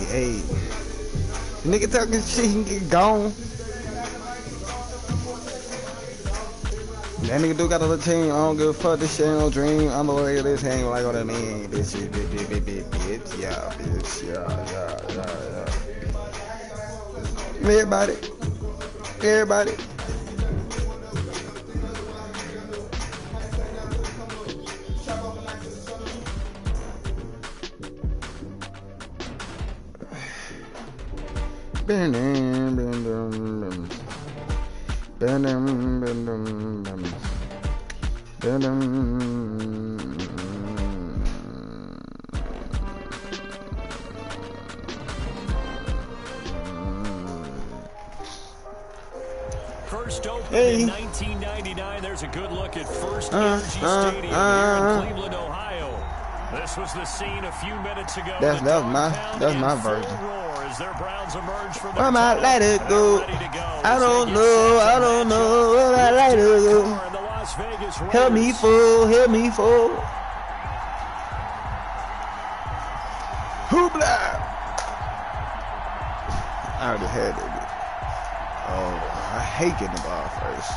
Hey. Nigga talking shit, he can get gone. That nigga do got a little team. I don't give a fuck. This shit ain't no dream. I'm the way this ain't like all that name. This shit, bitch. Yeah, bitch. Yeah. Everybody. First opened in 1999. There's a good look at First Energy Stadium here in Cleveland, Ohio. This was the scene a few minutes ago. That's my version. I might let it go. I don't know. I might let it go. Help me fall. Hoopla! I already had it. Oh, I hate getting the ball first.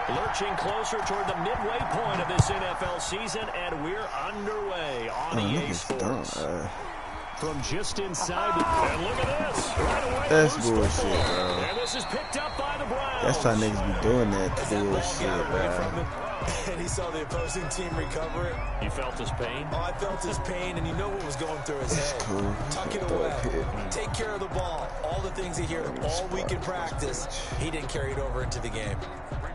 Lurching closer toward the midway point of this NFL season, and we're underway on EA Sports. From just inside the... And look at this. Right away, that's bullshit, bro. And this is picked up by the Browns. That's why niggas be doing that bullshit, bro. And he saw the opposing team recover it. You felt his pain? Oh, I felt his pain, and you know what was going through his head. Cool. Tuck it away. Take care of the ball. All the things he heard all week in practice, he didn't carry it over into the game.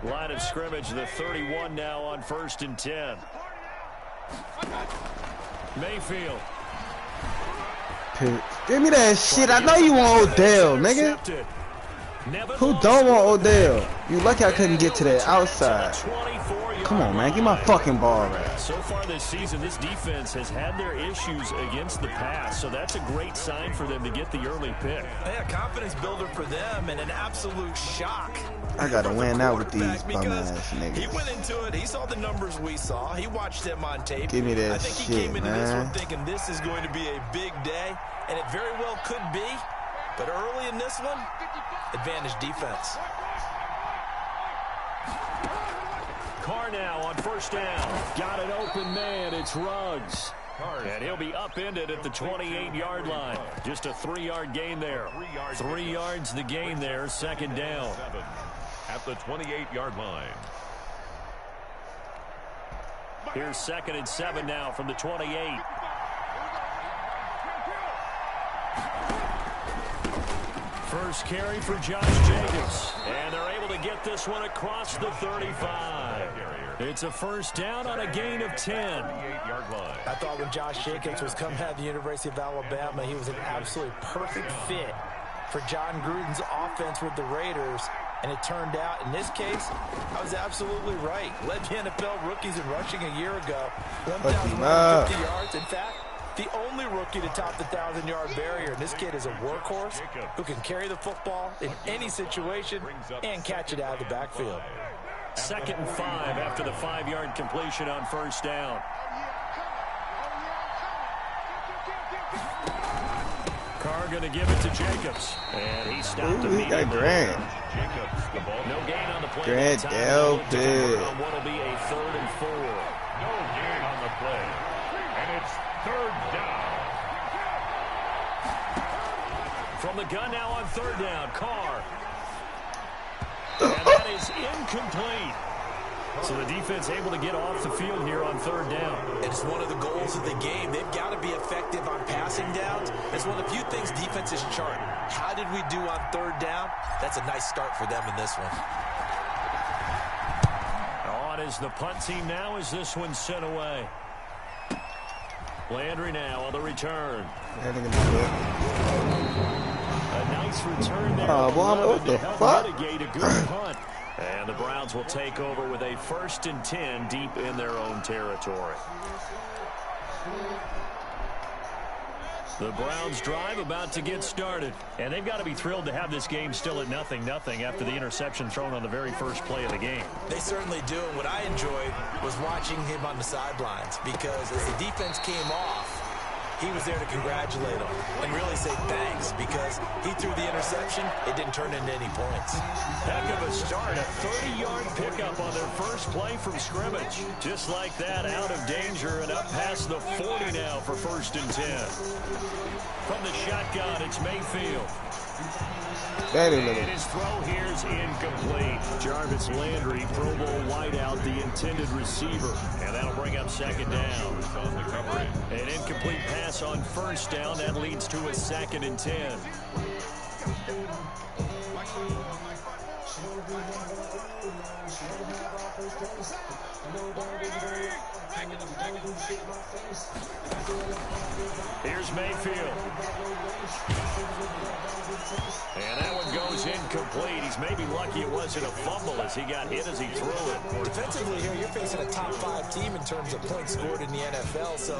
Line of scrimmage, the 31 now on 1st and 10. Mayfield. Give me that shit. I know you want Odell, nigga. Who don't want Odell? You lucky I couldn't get to that outside. Come on, man. Give my fucking ball back. So far this season, this defense has had their issues against the pass, so that's a great sign for them to get the early pick. Yeah, confidence builder for them and an absolute shock. I gotta win out with these bum-ass niggas. He went into it. He saw the numbers we saw. He watched them on tape. Give me that I think shit, he came into man. this one thinking this is going to be a big day, and it very well could be. But early in this one, advantage defense. Carr now on 1st down. Got an open man. It's Ruggs. And he'll be upended at the 28-yard line. Just a 3-yard gain there. 3 yards the gain there. 2nd down. At the 28-yard line. Here's 2nd and 7 now from the 28. First carry for Josh Jacobs. And they're able to get this one across the 35. It's a 1st down on a gain of 10. I thought when Josh Jacobs was coming out of the University of Alabama, he was an absolutely perfect fit for John Gruden's offense with the Raiders. And it turned out, in this case, I was absolutely right. Led the NFL rookies in rushing a year ago. 1,150 yards. In fact, the only rookie to top the 1,000-yard barrier. And this kid is a workhorse who can carry the football in any situation and catch it out of the backfield. 2nd and 5 after the 5-yard completion on 1st down. Carr going to give it to Jacobs. And he stopped he got Grant. Jacobs, the ball. No gain on the play. Grant Delpit. What will be a 3rd and 4. No gain on the play. And it's 3rd down. From the gun now on 3rd down. Carr. And that is incomplete. So the defense able to get off the field here on 3rd down. It's one of the goals of the game. They've got to be effective on passing downs. It's one of the few things defenses chart. How did we do on 3rd down? That's a nice start for them in this one. On is the punt team now as this one's sent away. Landry now on the return. Nice return there. Oh, boy, what the fuck? Mitigate a good punt. And the Browns will take over with a 1st and 10 deep in their own territory. The Browns drive about to get started. And they've got to be thrilled to have this game still at 0-0 after the interception thrown on the very first play of the game. They certainly do. And what I enjoyed was watching him on the sidelines, because as the defense came off, he was there to congratulate them and really say thanks, because he threw the interception. It didn't turn into any points. Heck of a start. A 30-yard pickup on their first play from scrimmage. Just like that, out of danger and up past the 40 now for 1st and 10. From the shotgun, it's Mayfield. And his throw here is incomplete. Jarvis Landry, Pro Bowl wideout, the intended receiver. And that'll bring up 2nd down. An incomplete pass on 1st down. That leads to a 2nd and 10. Here's Mayfield. And that one goes incomplete. He's maybe lucky it wasn't a fumble as he got hit as he threw it. Defensively here, you're facing a top 5 team in terms of points scored in the NFL. So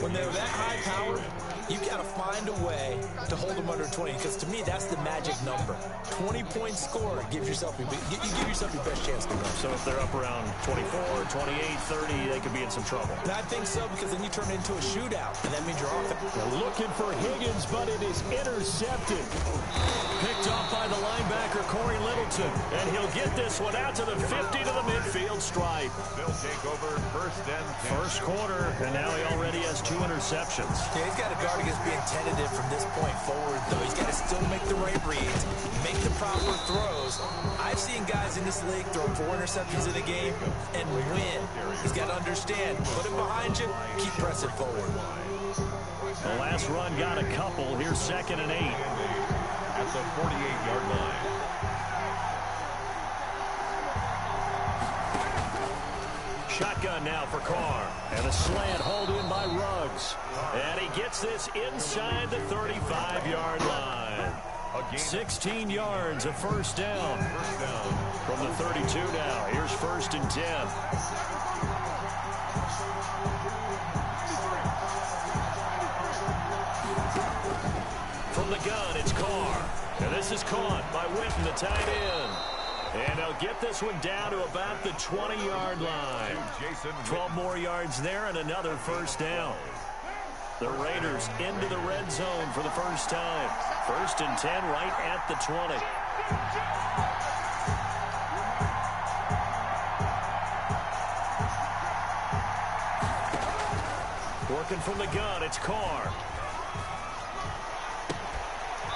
when they're that high powered, you got to find a way to hold them under 20. Because to me, that's the magic number. 20 points scored gives yourself you give yourself your best chance to win. So if they're up around 24, 28, 30, they could be in some trouble. And I think so, because then you turn it into a shootout, and that means you're off. They're looking for Higgins, but it is intercepted. Picked off by the linebacker, Corey Littleton. And he'll get this one out to the 50 to the midfield stripe. They'll take over 1st and 10. First quarter, and now he already has 2 interceptions. Yeah, he's got to guard against being tentative from this point forward, though. He's got to still make the right reads, make the proper throws. I've seen guys in this league throw 4 interceptions in a game and win. He's got to understand, put it behind you, keep pressing forward. The last run got a couple. Here's 2nd and 8. At the 48-yard line. Shotgun now for Carr. And a slant hauled in by Ruggs. And he gets this inside the 35-yard line. 16 yards, a 1st down. From the 32 now. Here's 1st and 10. From the gun, it's Carr. And this is caught by Witten, the tight end. And they'll get this one down to about the 20-yard line. 12 more yards there and another 1st down. The Raiders into the red zone for the first time. 1st and 10 right at the 20. Working from the gun, it's Carr.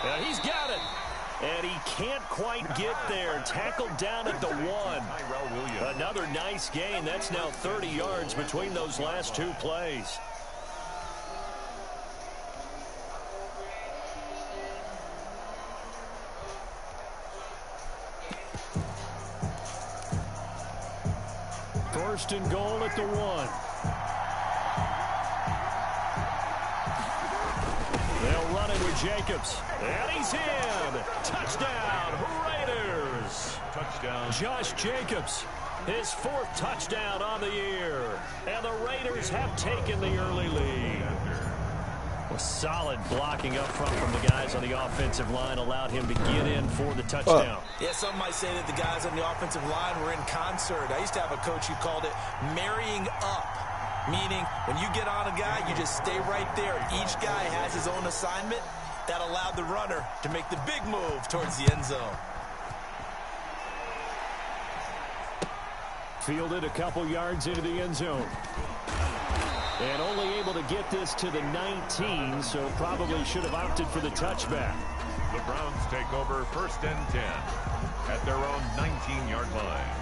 And he's got it. And he can't quite get there. Tackled down at the 1. Another nice gain. That's now 30 yards between those last 2 plays. First and goal at the 1. They'll run it with Jacobs. And he's in. Touchdown, Raiders. Touchdown. Josh Jacobs, his 4th touchdown on the year. And the Raiders have taken the early lead. A solid blocking up front from the guys on the offensive line allowed him to get in for the touchdown. Yeah, some might say that the guys on the offensive line were in concert. I used to have a coach who called it marrying up. Meaning, when you get on a guy, you just stay right there. Each guy has his own assignment. That allowed the runner to make the big move towards the end zone. Fielded a couple yards into the end zone. And only able to get this to the 19, so probably should have opted for the touchback. The Browns take over 1st and 10 at their own 19-yard line.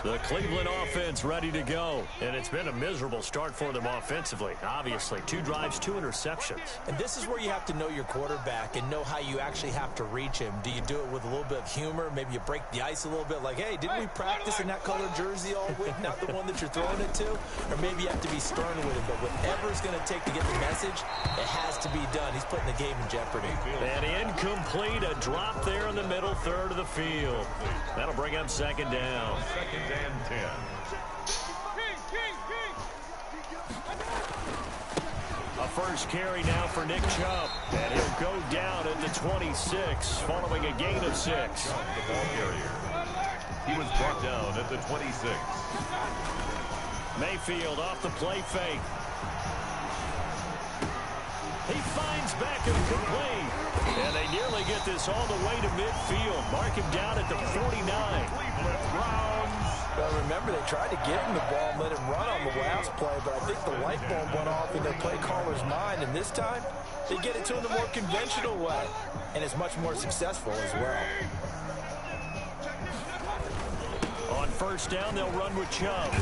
The Cleveland offense ready to go. And it's been a miserable start for them offensively. Obviously, 2 drives, 2 interceptions. And this is where you have to know your quarterback and know how you actually have to reach him. Do you do it with a little bit of humor? Maybe you break the ice a little bit like, hey, didn't we practice in that colored jersey all week? Not the one that you're throwing it to? Or maybe you have to be stern with him. But whatever it's going to take to get the message, it has to be done. He's putting the game in jeopardy. And incomplete, a drop there in the middle third of the field. That'll bring up second down. Second and 10. A first carry now for Nick Chubb. And he'll go down at the 26 following a gain of 6. The ball carrier. He was brought down at the 26. Mayfield off the play fake. He finds Beckham complete. And they nearly get this all the way to midfield. Mark him down at the 49. Cleveland Browns. Well, remember, they tried to get him the ball and let him run on the last play, but I think the light bulb went off in their play caller's mind, and this time they get it to him the more conventional way, and it's much more successful as well. On first down, they'll run with Chubb.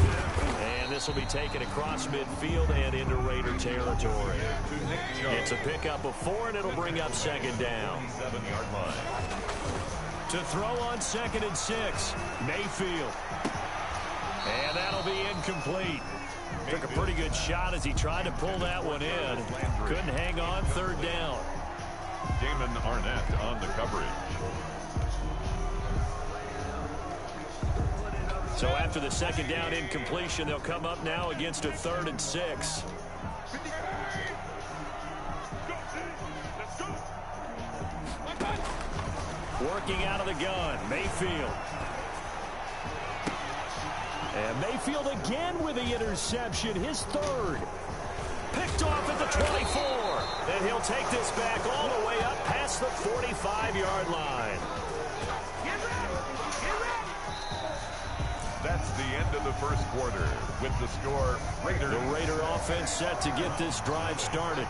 And this will be taken across midfield and into Raider territory. It's a pickup of 4, and it'll bring up second down. 7-yard line. To throw on 2nd and 6, Mayfield. And that'll be incomplete. Took a pretty good shot as he tried to pull that one in. Couldn't hang on, 3rd down. Damon Arnett on the coverage. So after the second down incompletion, they'll come up now against a 3rd and 6. Working out of the gun, Mayfield. And Mayfield again with the interception, his 3rd. Picked off at the 24. And he'll take this back all the way up past the 45-yard line. That's the end of the first quarter. With the score, Raiders. The Raider offense set to get this drive started.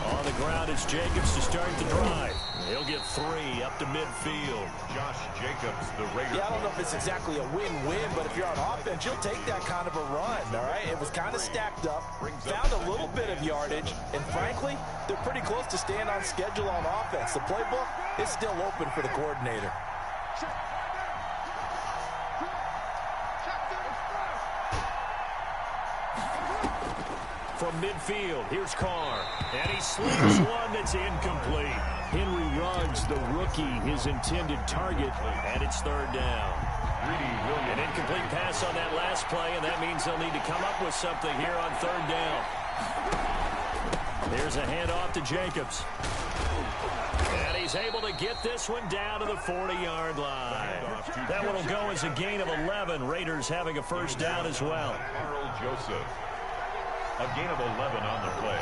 On the ground is Jacobs to start the drive. He'll get 3 up to midfield. Josh Jacobs, the Raider. Yeah, I don't know if it's exactly a win-win, but if you're on offense, you'll take that kind of a run, all right? It was kind of stacked up, found a little bit of yardage, and frankly, they're pretty close to staying on schedule on offense. The playbook is still open for the coordinator. From midfield, here's Carr. And he slings one that's incomplete. Henry Ruggs, the rookie, his intended target, and it's 3rd down. An incomplete pass on that last play, and that means they'll need to come up with something here on 3rd down. There's a handoff to Jacobs. And he's able to get this one down to the 40-yard line. That one will go as a gain of 11. Raiders having a first down as well. Carl Joseph. A gain of 11 on the play.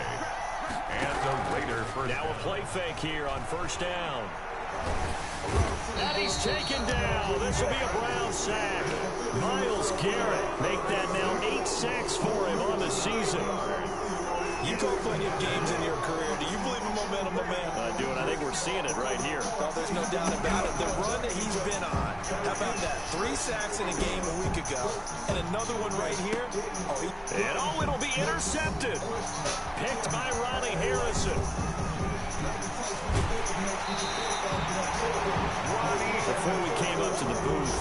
And the Raider first. Now a play fake here on first down. And he's taken down. This will be a Brown sack. Myles Garrett make that now 8 sacks for him on the season. You call plenty of games in your career. Do you believe in momentum, my man? I do, and I think we're seeing it right here. Oh, there's no doubt about it. The run that he's been on. How about that? 3 sacks in a game a week ago. And another one right here. And it'll be intercepted. Picked by Ronnie Harrison. Before we came up to the booth,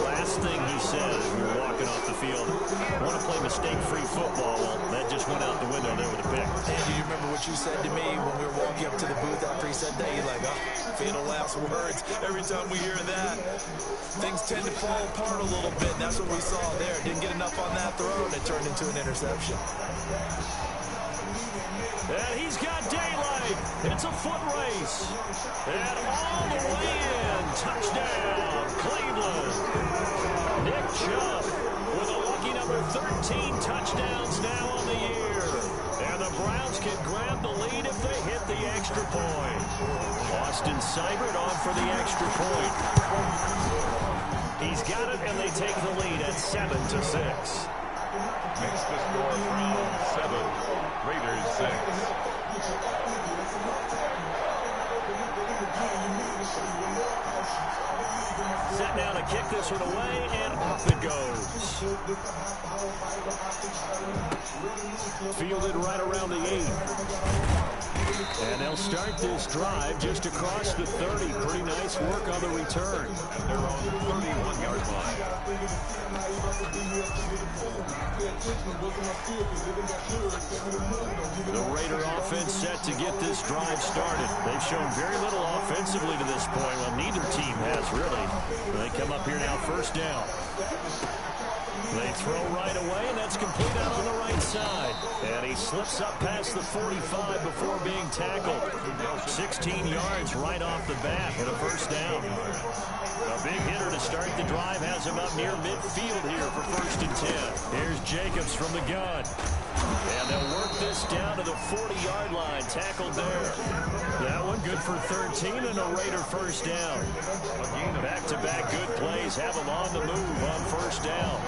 last thing he said as we were walking off the field, I want to play mistake-free football. Well, that just went out the window there with a pick. And do you remember what you said to me when we were walking up to the booth after he said that? You're like, oh, fatal last words. Every time we hear that, things tend to fall apart a little bit. And that's what we saw there. Didn't get enough on that throw, and it turned into an interception. And he's got daylight. It's a foot race. And all the way in. Touchdown, Cleveland. Nick Chubb with a lucky number 13 touchdowns now on the year. And the Browns can grab the lead if they hit the extra point. Austin Seibert on for the extra point. He's got it, and they take the lead at 7-6. Makes the score Browns 7, Raiders 6. Set now to kick this one away, and off it goes. Fielded right around the 8. And they'll start this drive just across the 30. Pretty nice work on the return. They're on the 31-yard line. The Raider offense set to get this drive started. They've shown very little offensively to this point. Well, neither team has, really. They come up here now, first down. They throw right away, and that's complete out on the right side. And he slips up past the 45 before being tackled. 16 yards right off the bat for the first down. A big hitter to start the drive has him up near midfield here for 1st and 10. Here's Jacobs from the gun. And they'll work this down to the 40-yard line. Tackled there. That one good for 13 and a Raider first down. Back-to-back good plays have them on the move on first down.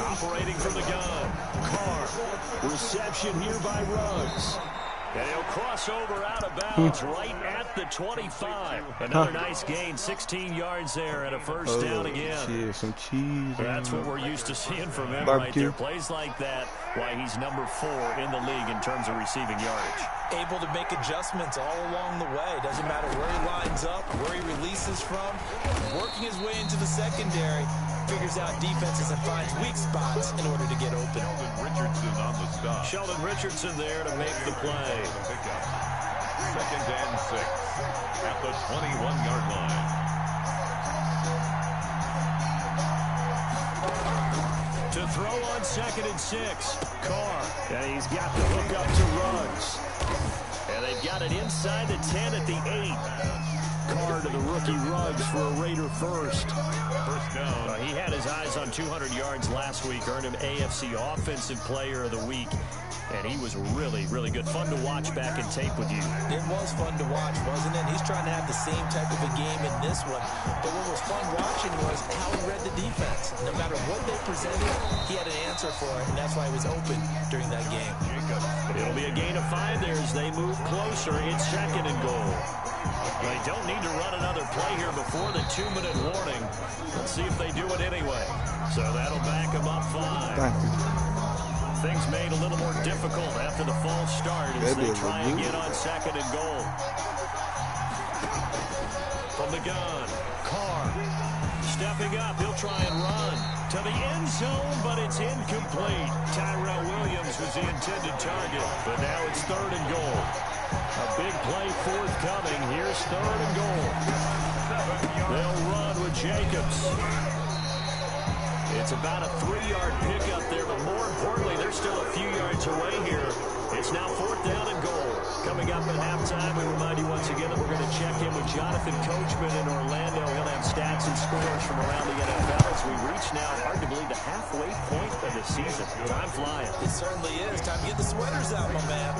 Operating from the gun. Carr. Reception here by Ruggs. And he'll cross over out of bounds right at the 25. Another nice gain, 16 yards there, and a first down again. Cheers, some cheese. That's what we're used to seeing from him right there. Plays like that, why he's number 4 in the league in terms of receiving yardage. Able to make adjustments all along the way. Doesn't matter where he lines up, where he releases from. Working his way into the secondary. Figures out defenses and finds weak spots in order to get open. Sheldon Richardson on the stop. Sheldon Richardson there to make the play. 2nd and 6 at the 21-yard line. To throw on 2nd and 6. Carr. And he's got the hook up to Ruggs. And they've got it inside the 10 at the 8. Carr to the rookie Ruggs for a Raider first. First down. He had his eyes on 200 yards last week, earned him AFC Offensive Player of the Week, and he was really, really good. Fun to watch back in tape with you. It was fun to watch, wasn't it? He's trying to have the same type of a game in this one. But what was fun watching was how he read the defense. No matter what they presented, he had an answer for it, and that's why he was open during that game. It'll be a gain of 5 there as they move closer. It's 2nd and goal. They don't need to run another play here before the 2-minute warning. Let's see if they do it anyway. So that'll back them up 5. Things made a little more difficult after the false start as they try again on 2nd and goal. From the gun, Carr stepping up. He'll try and run to the end zone, but it's incomplete. Tyrell Williams was the intended target, but now it's 3rd and goal. A big play forthcoming. Here's 3rd and goal. They'll run with Jacobs. It's about a 3-yard pickup there, but more importantly, they're still a few yards away here. It's now 4th down and goal. Coming up at halftime, we remind you once again that we're going to check in with Jonathan Coachman in Orlando. He'll have stats and scores from around the NFL as we reach now, hard to believe, the halfway point of the season. Time flying. It certainly is. Time to get the sweaters out, my man.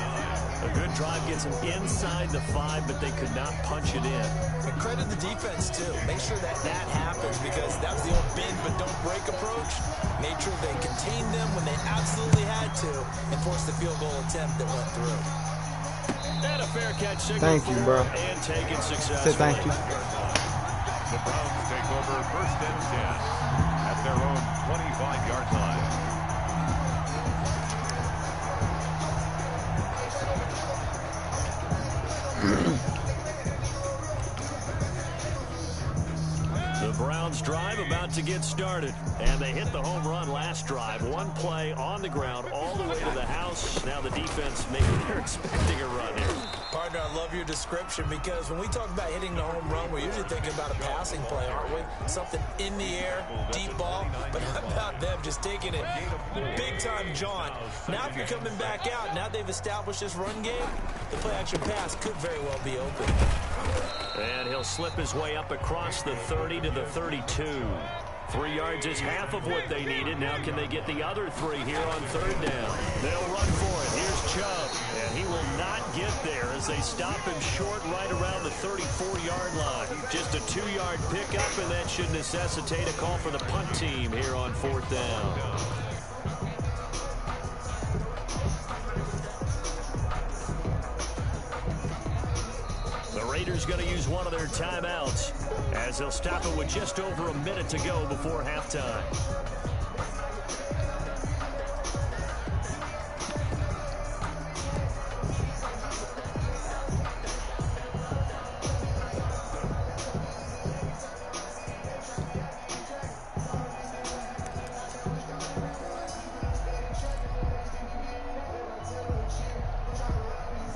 A good drive gets them inside the 5, but they could not punch it in. And credit the defense, too. Make sure that happens because that was the old bend but don't break approach. Made sure they contained them when they absolutely had to and forced the field goal attempt that went through. And a fair catch signal. Thank you, bro. And taken successfully. Thank you. The Browns take over 1st and 10 at their own 25-yard line. The Browns drive about to get started, and they hit the home run last drive. One play on the ground all the way to the house. Now the defense, maybe they're expecting a run here. Partner, I love your description because when we talk about hitting the home run, we're usually thinking about a passing play, aren't we? Something in the air, deep ball, but how about them just taking it big-time jaunt? Now if you're coming back out, now they've established this run game, the play-action pass could very well be open. And he'll slip his way up across the 30 to the 32. 3 yards is half of what they needed. Now can they get the other 3 here on 3rd down? They'll run for it. Here's Chubb. And he will not get there as they stop him short right around the 34-yard line. Just a 2-yard pickup, and that should necessitate a call for the punt team here on 4th down. The Raiders going to use one of their timeouts as they'll stop it with just over a minute to go before halftime.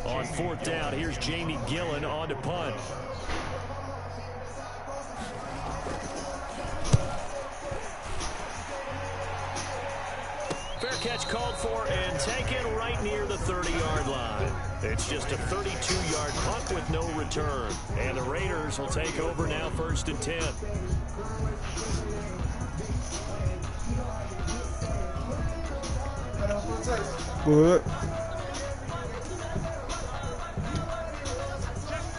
On fourth down, here's Jamie Gillen on to punt. Fair catch called for and taken right near the 30-yard line. It's just a 32-yard punt with no return. And the Raiders will take over now, 1st and 10. Good.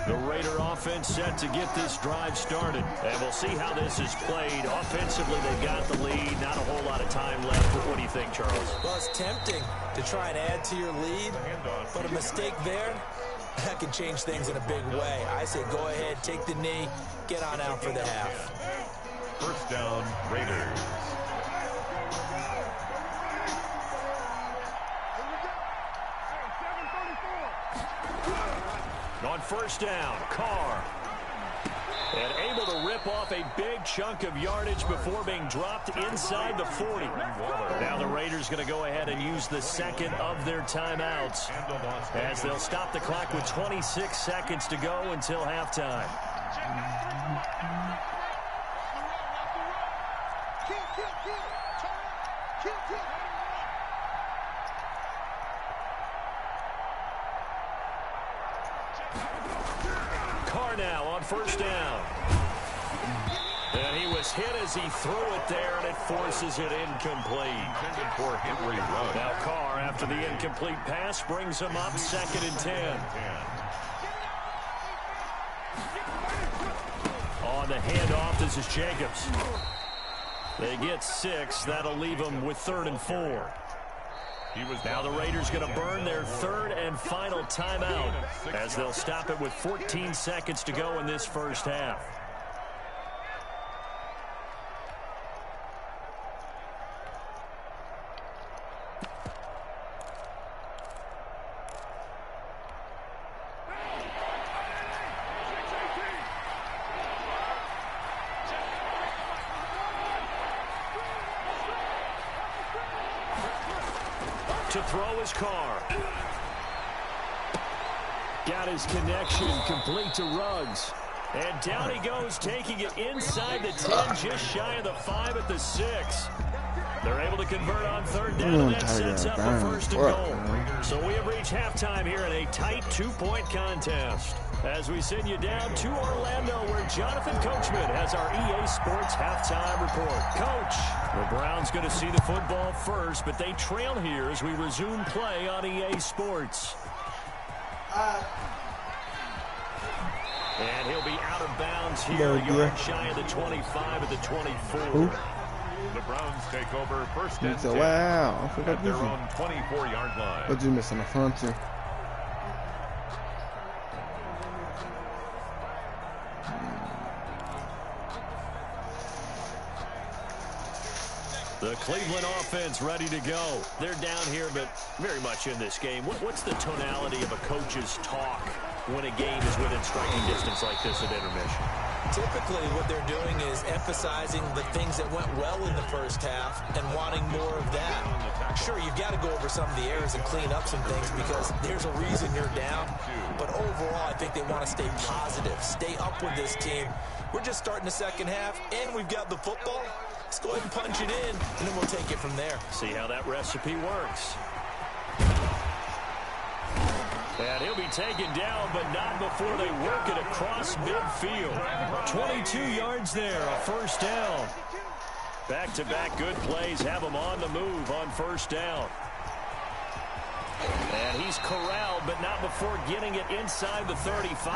The Raider offense set to get this drive started. And we'll see how this is played. Offensively, they've got the lead. Not a whole lot of time left. But what do you think, Charles? Well, it's tempting to try and add to your lead. But a mistake there, that can change things in a big way. I say go ahead, take the knee, get on out for the half. 1st down, Raiders. On 1st down, Carr. And able to rip off a big chunk of yardage before being dropped inside the 40. Now the Raiders going to go ahead and use the second of their timeouts as they'll stop the clock with 26 seconds to go until halftime. Carr now on 1st down. And he was hit as he threw it there, and it forces it incomplete. Now Carr, after the incomplete pass, brings him up 2nd and 10. On the handoff, this is Jacobs. They get 6. That'll leave them with 3rd and 4. Now the Raiders going to burn their 3rd and final timeout as they'll stop it with 14 seconds to go in this first half. To throw his Carr. Got his connection complete to Ruggs. And down he goes, taking it inside the 10, just shy of the 5 at the 6. They're able to convert on 3rd down, and that sets up a 1st and goal. So we have reached halftime here in a tight 2-point contest. As we send you down to Orlando, where Jonathan Coachman has our EA Sports halftime report. Coach, the Browns going to see the football first, but they trail here as we resume play on EA Sports. And he'll be out of bounds here, a yard shy of the 25 at the 24. Ooh. The Browns take over 1st and 10 wow, I forgot at their own 24-yard line. But you missing the front too. The Cleveland offense ready to go. They're down here, but very much in this game. What's the tonality of a coach's talk when a game is within striking distance like this at intermission? Typically, what they're doing is emphasizing the things that went well in the first half and wanting more of that. Sure, you've got to go over some of the errors and clean up some things because there's a reason you're down. But overall, I think they want to stay positive, stay up with this team. We're just starting the second half, and we've got the football. Let's go ahead and punch it in, and then we'll take it from there. See how that recipe works. And he'll be taken down, but not before they work it across midfield. 22 yards there, a 1st down. Back-to-back good plays have him on the move on 1st down. And he's corralled, but not before getting it inside the 35.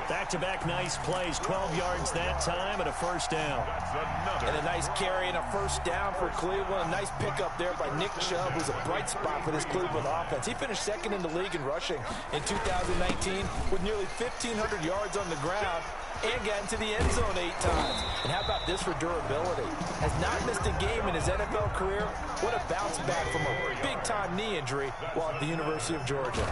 Back-to-back nice plays, 12 yards that time, and a 1st down. And a nice carry and a 1st down for Cleveland. A nice pickup there by Nick Chubb, who's a bright spot for this Cleveland offense. He finished 2nd in the league in rushing in 2019 with nearly 1,500 yards on the ground. and got into the end zone 8 times. And how about this for durability? Has not missed a game in his NFL career. What a bounce back from a big-time knee injury while at the University of Georgia.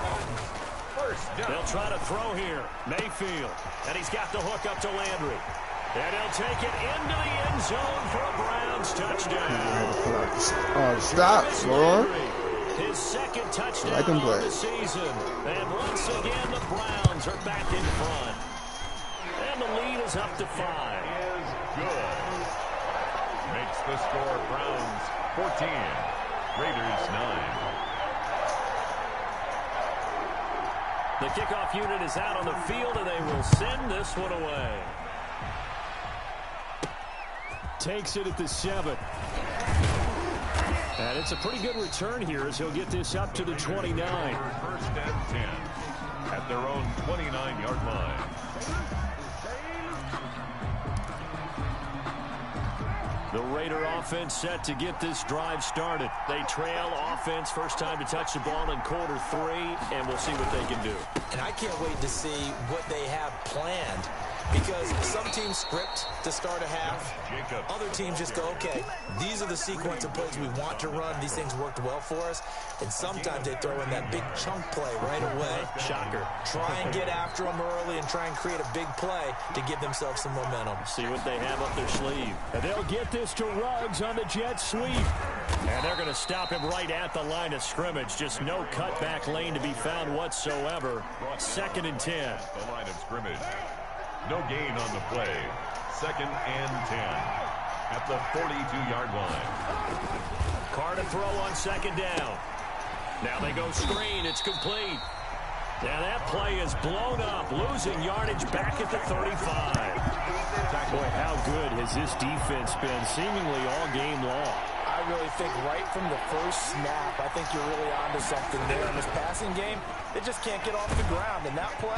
They'll try to throw here. Mayfield. And he's got the hook up to Landry. And he'll take it into the end zone for a Browns touchdown. Oh, stop, Lord. His second touchdown of the season. And once again, the Browns are back in front. And the lead is up to 5. Is good. Makes the score Browns 14, Raiders 9. The kickoff unit is out on the field, and they will send this one away. Takes it at the 7. And it's a pretty good return here as he'll get this up to the 29. First and 10 at their own 29-yard line. The Raider offense set to get this drive started. They trail offense, first time to touch the ball in quarter 3, and we'll see what they can do. And I can't wait to see what they have planned, because some teams script to start a half. Other teams just go, okay, these are the sequence of plays we want to run. These things worked well for us. And sometimes they throw in that big chunk play right away. Shocker. Try and get after them early and try and create a big play to give themselves some momentum. See what they have up their sleeve. And they'll get this to Ruggs on the jet sweep. And they're going to stop him right at the line of scrimmage. Just no cutback lane to be found whatsoever. 2nd and 10. The line of scrimmage. No gain on the play. 2nd and 10 at the 42-yard line. Carr to throw on 2nd down. Now they go screen. It's complete. Now that play is blown up. Losing yardage back at the 35. Boy, how good has this defense been seemingly all game long? I really think right from the first snap, I think you're really onto something there in this passing game. They just can't get off the ground in that play.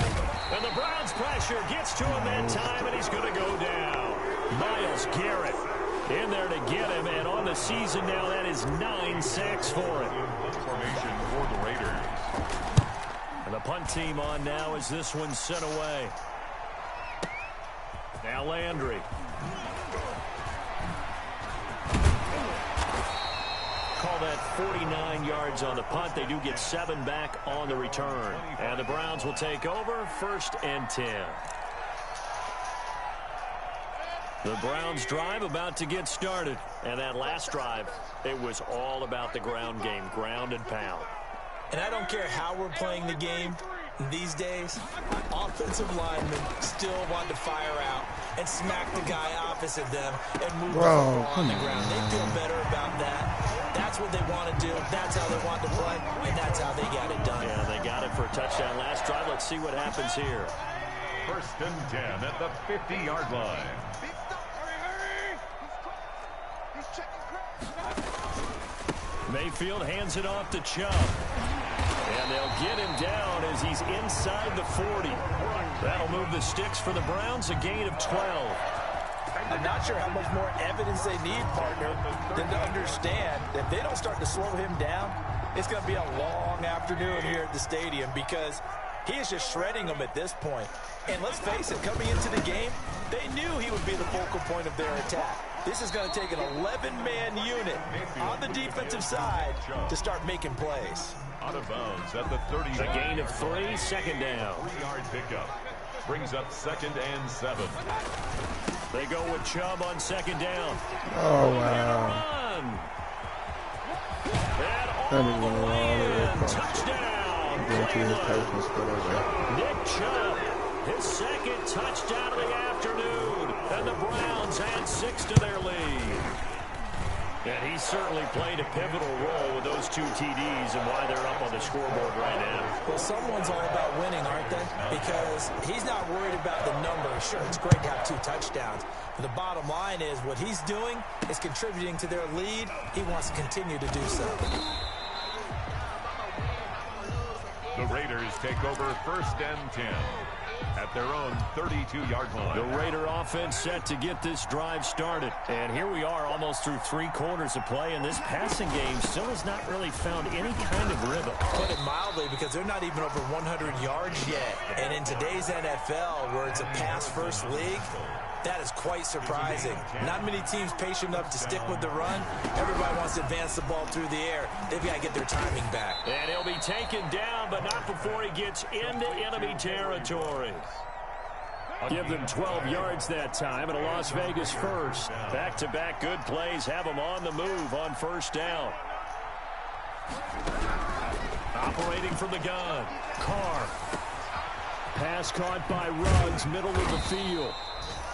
And the Browns pressure gets to him that time, and he's going to go down. Myles Garrett in there to get him, and on the season now, that is 9 sacks for him. Formation for the Raiders. And the punt team on now as this one's sent away. Now Landry. Call that 49 yards on the punt. They do get 7 back on the return. And the Browns will take over 1st and 10. The Browns drive about to get started. And that last drive, it was all about the ground game, ground and pound. And I don't care how we're playing the game these days, offensive linemen still want to fire out and smack the guy opposite them and move the ball on the ground. They feel better about that. That's what they want to do. That's how they want to play, and that's how they got it done. Yeah, they got it for a touchdown last drive. Let's see what happens here. 1st and 10 at the 50-yard line. Mayfield hands it off to Chubb. And they'll get him down as he's inside the 40. That'll move the sticks for the Browns, a gain of 12. I'm not sure how much more evidence they need, partner, than to understand that if they don't start to slow him down, it's going to be a long afternoon here at the stadium, because he is just shredding them at this point. And let's face it, coming into the game, they knew he would be the focal point of their attack. This is going to take an 11-man unit on the defensive side to start making plays. Out of bounds at the 30. A gain of 3, 2nd down. 3-yard pickup. Brings up 2nd and 7. They go with Chubb on 2nd down. Oh, wow. And all the way in. Touchdown. Nick Chubb, his 2nd touchdown of the afternoon. And the Browns add 6 to their lead. And he certainly played a pivotal role with those 2 TDs and why they're up on the scoreboard right now. Well, someone's all about winning, aren't they? Because he's not worried about the number. Sure, it's great to have 2 touchdowns. But the bottom line is what he's doing is contributing to their lead. He wants to continue to do so. The Raiders take over 1st and 10 at their own 32-yard line. The Raider offense set to get this drive started. And here we are almost through 3 quarters of play, and this passing game still has not really found any kind of rhythm. Put it mildly, because they're not even over 100 yards yet. And in today's NFL, where it's a pass-first league, that is quite surprising. Not many teams patient enough to stick with the run. Everybody wants to advance the ball through the air. They've got to get their timing back. And he'll be taken down, but not before he gets into enemy territory. Give them 12 yards that time, and a Las Vegas first. Back-to-back good plays have them on the move on first down. Operating from the gun, Carr. Pass caught by Ruggs, middle of the field.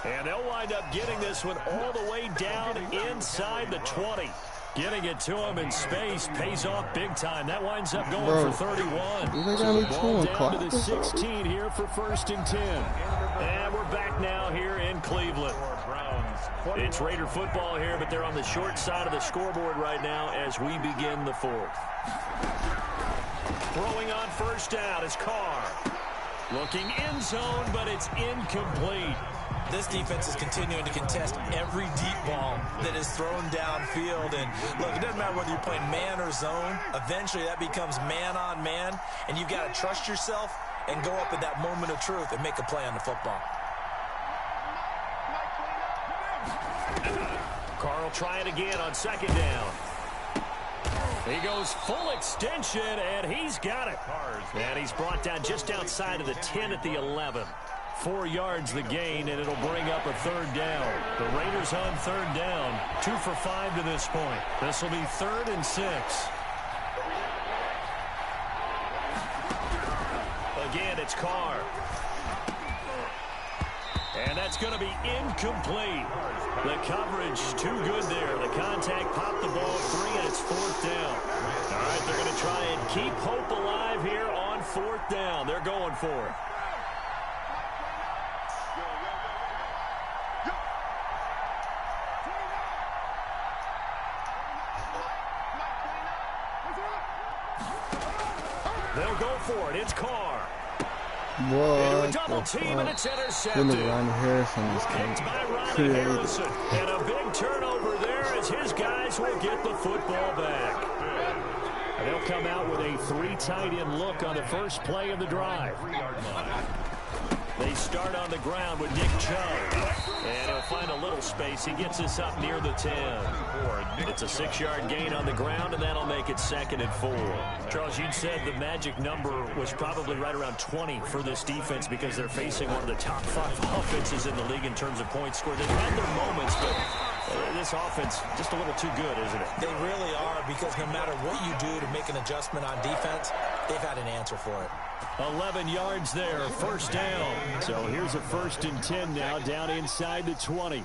And they'll wind up getting this one all the way down inside the 20. Getting it to him in space pays off big time. That winds up going for 31. So the ball down to the 16 here for 1st and 10. And we're back now here in Cleveland. It's Raider football here, but they're on the short side of the scoreboard right now as we begin the 4th. Throwing on first down is Carr. Looking end zone, but it's incomplete. This defense is continuing to contest every deep ball that is thrown downfield. And look, it doesn't matter whether you're playing man or zone. Eventually that becomes man on man, and you've got to trust yourself and go up at that moment of truth and make a play on the football. Carr will try it again on 2nd down. He goes full extension, and he's got it. And he's brought down just outside of the 10 at the 11. 4 yards the gain, and it'll bring up a 3rd down. The Raiders on 3rd down. 2 for 5 to this point. This will be 3rd and 6. Again, it's Carr. And that's going to be incomplete. The coverage too good there. The contact popped the ball 3, and it's 4th down. All right, they're going to try and keep hope alive here on 4th down. They're going for it. They'll go for it. It's Carr. What a double team, and it's intercepted. Ronnie Harrison is Harrison. And a big turnover there as his guys will get the football back. And they'll come out with a 3 tight end look on the first play of the drive. They start on the ground with Nick Chubb. And he'll find a little space. He gets us up near the 10. It's a 6-yard gain on the ground, and that'll make it 2nd and 4. Charles, you'd said the magic number was probably right around 20 for this defense because they're facing one of the top 5 offenses in the league in terms of points scored. They've had their moments, but this offense just a little too good, isn't it? They really are, because no matter what you do to make an adjustment on defense, they've had an answer for it. 11 yards there, 1st down. So here's a 1st and 10 now, down inside the 20.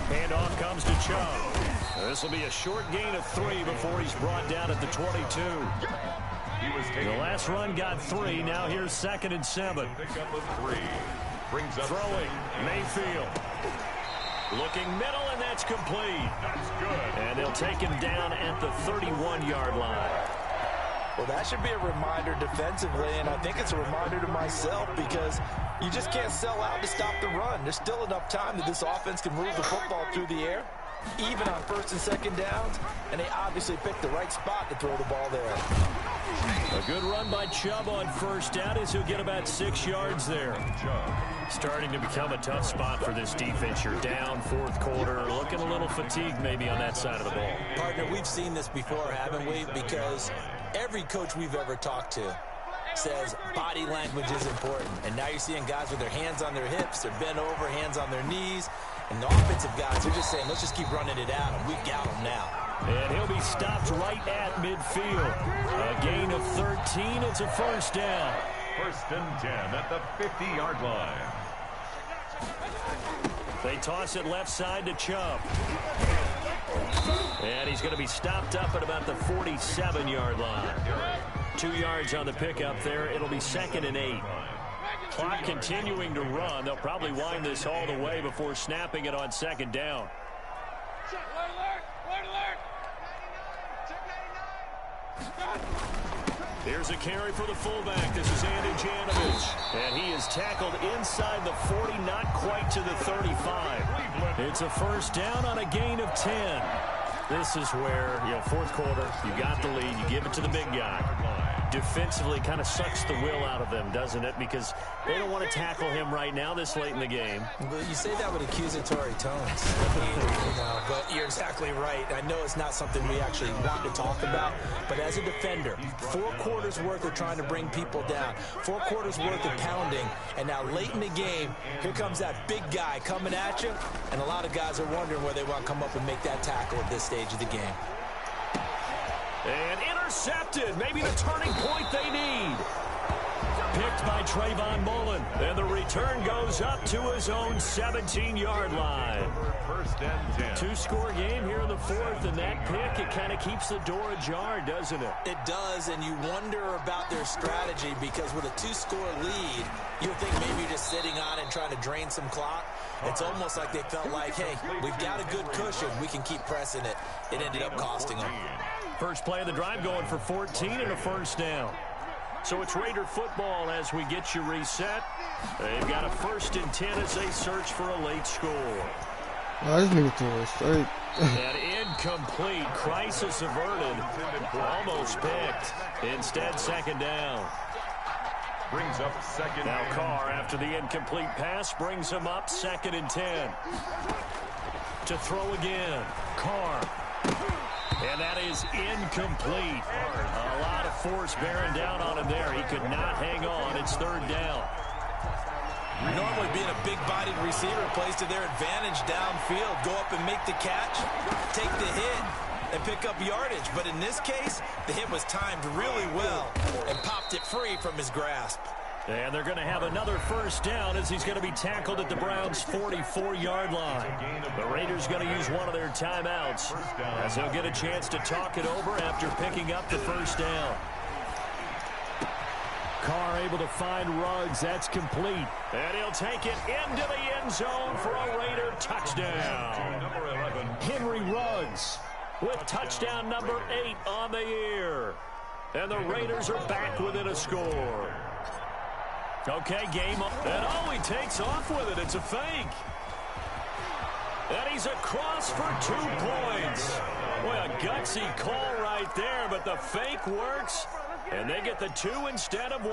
Handoff comes to Chubb. This will be a short gain of 3 before he's brought down at the 22. The last run got 3. Now here's 2nd and 7. Throwing, Mayfield. Looking middle, and that's complete. That's good. And they'll take him down at the 31-yard line. Well, that should be a reminder defensively, and I think it's a reminder to myself, because you just can't sell out to stop the run. There's still enough time that this offense can move the football through the air, even on 1st and 2nd downs, and they obviously picked the right spot to throw the ball there. A good run by Chubb on 1st down as he'll get about 6 yards there. Starting to become a tough spot for this defense. You're down 4th quarter, looking a little fatigued maybe on that side of the ball. Partner, we've seen this before, haven't we? Because every coach we've ever talked to says body language is important. And now you're seeing guys with their hands on their hips, they're bent over, hands on their knees. And the offensive guys are just saying, let's just keep running it at them. We've got them now. And he'll be stopped right at midfield. A gain of 13. It's a 1st down. 1st and 10 at the 50-yard line. They toss it left side to Chubb. And he's going to be stopped up at about the 47-yard line. 2 yards on the pickup there. It'll be 2nd and 8. Clock continuing to run. They'll probably wind this all the way before snapping it on 2nd down. Here's a carry for the fullback. This is Andy Janovich. And he is tackled inside the 40, not quite to the 35. It's a first down on a gain of 10. This is where, fourth quarter, you got the lead, you give it to the big guy. Defensively kind of sucks the will out of them, doesn't it? Because they don't want to tackle him right now this late in the game. But you say that with accusatory tones. But you're exactly right. I know it's not something we actually want to talk about, but as a defender, 4 quarters worth of trying to bring people down, 4 quarters worth of pounding, and now late in the game, here comes that big guy coming at you, and a lot of guys are wondering where they want to come up and make that tackle at this stage of the game. And intercepted. Maybe the turning point they need. Picked by Trayvon Mullen. And the return goes up to his own 17-yard line. First and 10. 2-score game here in the fourth, and that pick, it kind of keeps the door ajar, doesn't it? It does, and you wonder about their strategy because with a 2-score lead, you think maybe you're just sitting on and trying to drain some clock. It's almost like they felt like, hey, we've got a good cushion. We can keep pressing it. It ended up costing them. First play of the drive going for 14 and a first down. So it's Raider football as we get you reset. They've got a 1st and 10 as they search for a late score. I just need it to straight. And incomplete. Crisis averted. Almost picked. Instead, second down. Brings up second. Now Carr, after the incomplete pass, brings him up 2nd and 10. To throw again. Carr. And that is incomplete. A lot of force bearing down on him there. He could not hang on. It's 3rd down. Normally being a big-bodied receiver plays to their advantage downfield. Go up and make the catch, take the hit, and pick up yardage. But in this case, the hit was timed really well and popped it free from his grasp. And they're going to have another first down as he's going to be tackled at the Browns' 44-yard line. The Raiders going to use one of their timeouts as they'll get a chance to talk it over after picking up the first down. Carr able to find Ruggs. That's complete. And he'll take it into the end zone for a Raider touchdown. Henry Ruggs with touchdown number 8 on the year. And the Raiders are back within a score. Okay, game up. And he takes off with it. It's a fake. And he's across for 2 points. Boy, a gutsy call right there, but the fake works, and they get the 2 instead of 1.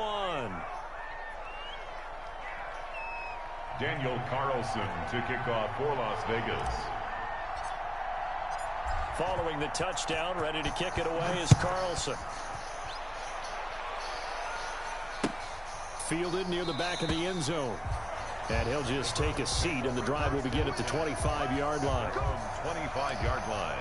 Daniel Carlson to kick off for Las Vegas. Following the touchdown, ready to kick it away is Carlson. Fielded near the back of the end zone. And he'll just take a seat, and the drive will begin at the 25-yard line. 25-yard line.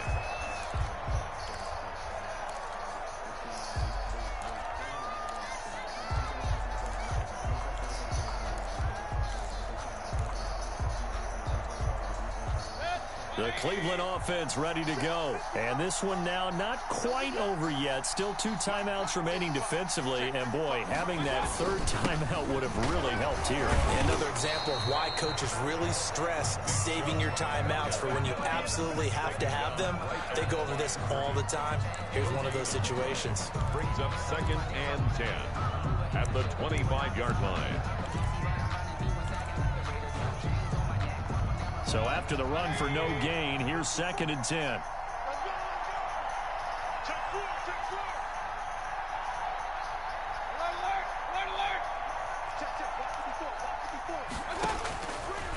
The Cleveland offense ready to go. And this one now not quite over yet. Still 2 timeouts remaining defensively. And, boy, having that 3rd timeout would have really helped here. Another example of why coaches really stress saving your timeouts for when you absolutely have to have them. They go over this all the time. Here's one of those situations. Brings up 2nd and 10 at the 25-yard line. So after the run for no gain, here's 2nd and 10.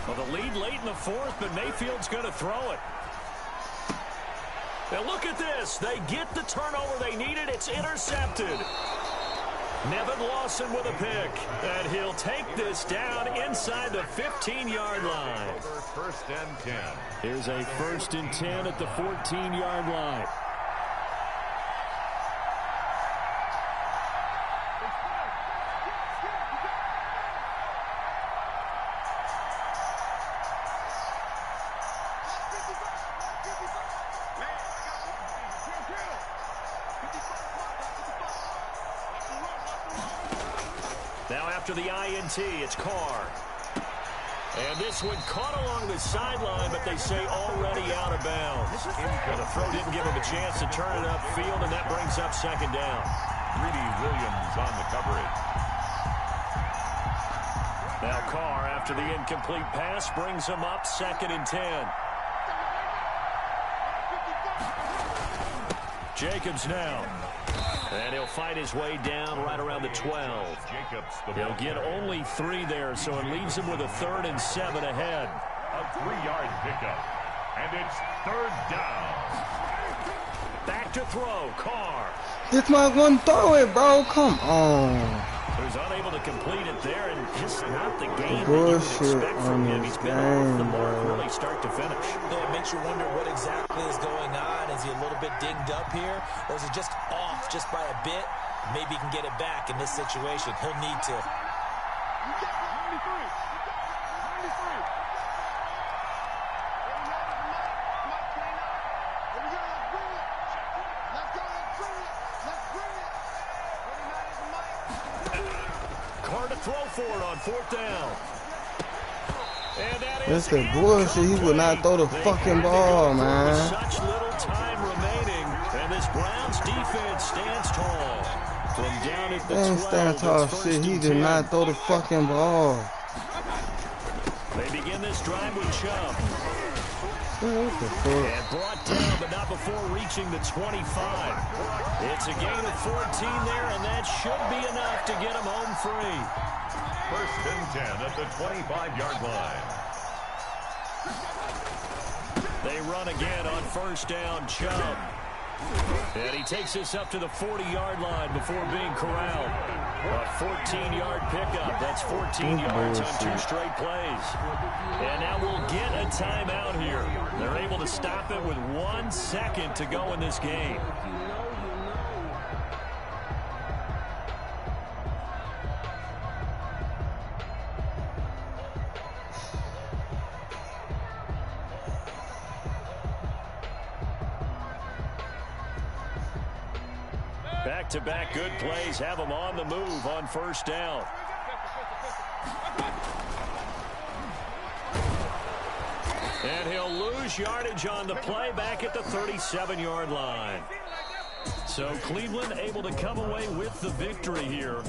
Well, the lead late in the 4th, but Mayfield's going to throw it. Now look at this. They get the turnover they needed. It's intercepted. Nevin Lawson with a pick, and he'll take this down inside the 15-yard line. 1st and 10. Here's a 1st and 10 at the 14-yard line. Now after the INT, it's Carr. And this one caught along the sideline, but they say already out of bounds. And the throw didn't give him a chance to turn it upfield, and that brings up 2nd down. Greedy Williams on the coverage. Now Carr, after the incomplete pass, brings him up 2nd and 10. Jacobs now. And he'll fight his way down right around the 12. He'll get only 3 there, so it leaves him with a 3rd and 7 ahead. A 3-yard pickup. And it's 3rd down. Back to throw. Carr. This might one throw it, bro. Come on. Who's unable to complete it there, and just not the game that you would Bullshit expect from him. He's been off the mark bro. really start to finish. Yeah, it makes you wonder what exactly is going on. Is he a little bit dinged up here, or is it just off just by a bit? Maybe he can get it back in this situation. He'll need to. Carr to throw for it on 4th down. And that That's is the bullshit. He would not throw the fucking ball, man. Such little time remaining, and this Browns defense stands tall. From down at the 12, Stand tall it's shit. 1st He and did 10. not throw the fucking ball. They begin this drive with Chubb. What the fuck? And brought down, but not before reaching the 25. It's a gain of 14 there, and that should be enough to get him home free. 1st and 10 at the 25-yard line. They run again on 1st down, Chubb. And he takes this up to the 40-yard line before being corralled. A 14-yard pickup. That's 14 yards on 2 straight plays. And now we'll get a timeout here. They're able to stop it with 1 second to go in this game. Back-to-back good plays have him on the move on 1st down. And he'll lose yardage on the play back at the 37-yard line. So Cleveland able to come away with the victory here.